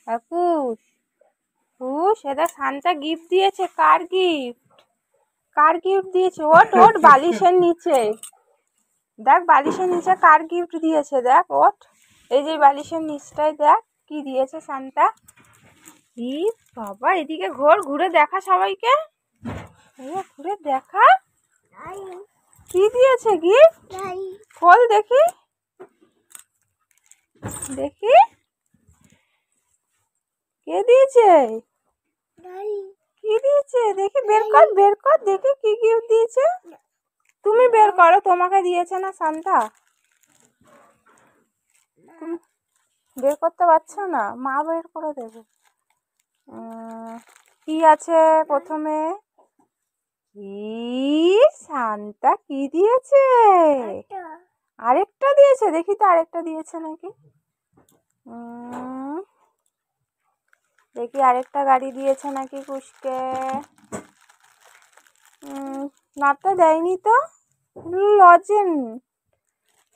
কাকুস সেটা Santa gift দিয়েছে। কার gift? কার gift দিয়েছে? ওট ওট বালিশের নিচে দেখ, বালিশের নিচে কার গিফট দিয়েছে দেখ। ওট, এই যে বালিশের নিচটায় দেখ কি দিয়েছে সান্তা। ই বাবা, এদিকে ঘুরে দেখা সবাইকে, ঘুরে দেখা কি দিয়েছে গিফট। খোল দেখি দেখি কে দিয়েছে, কি দিয়েছে দেখি, বের কর দেখি কি গিফট দিয়েছে। তুমি বের করো, তোমাকে দিয়েছে না সান্তা? বের করতে পারছো না, মা বের করে দেবে। কি আছে প্রথমে? সান্তা কি দিয়েছে? আরেকটা দিয়েছে, দেখি তো আরেকটা দিয়েছে নাকি। দেখি আরেকটা গাড়ি দিয়েছে নাকি কুসকে। না তো দেয়নি তো, লজেন।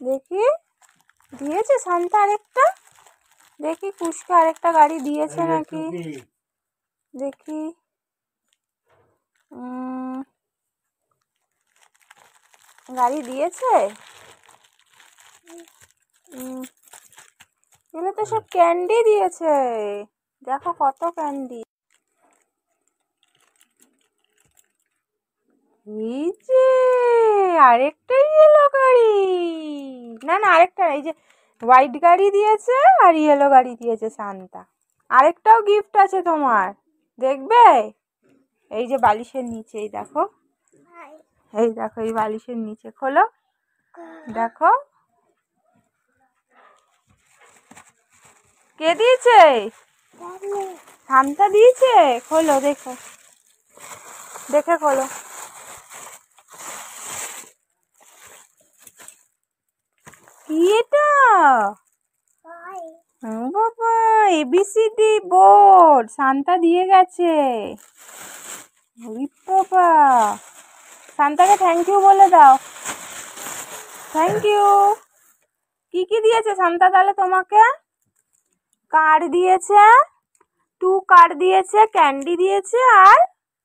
দেখি দিয়েছে সান্তা আরেকটা, দেখি কুসকে আরেকটা গাড়ি দিয়েছে নাকি দেখি। গাড়ি দিয়েছে। এগুলো তো সব ক্যান্ডি দিয়েছে, দেখো কত ক্যান্ডি। এই যে আরেকটা ইয়েলো গাড়ি, না আরেকটা, এই যে হোয়াইট গাড়ি দিয়েছে আর ইয়েলো গাড়ি দিয়েছে সান্তা। আরেকটাও গিফট আছে তোমার, দেখবে? এই যে বালিশের নিচে, এই দেখো, এই দেখো, এই বালিশের নিচে খোলো, দেখো কে দিয়েছে। সান্তা দিয়েছে, খোলো দেখো, দেখে খোলো। কি এটা? বাবা, এবিসিডি বোর্ড সান্তা দিয়ে গেছে। বাবা, সান্তাকে থ্যাংক ইউ বলে দাও। Thank you. কি কি দিয়েছে সান্তা তাহলে তোমাকে? কার্ড দিয়েছে, 2 কার্ড দিয়েছে, ক্যান্ডি দিয়েছে আর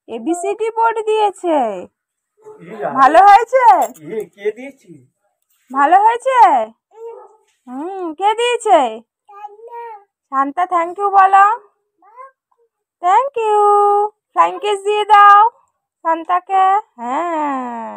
এবিসিডি বোর্ড দিয়েছে। ভালো হয়েছে? ভালো হয়েছে। কে দিয়েছে? সান্তা থ্যাংক ইউ বলো। থ্যাংক ইউ, ফ্লাইং কিস দিয়ে দাও সান্তাকে। হ্যাঁ।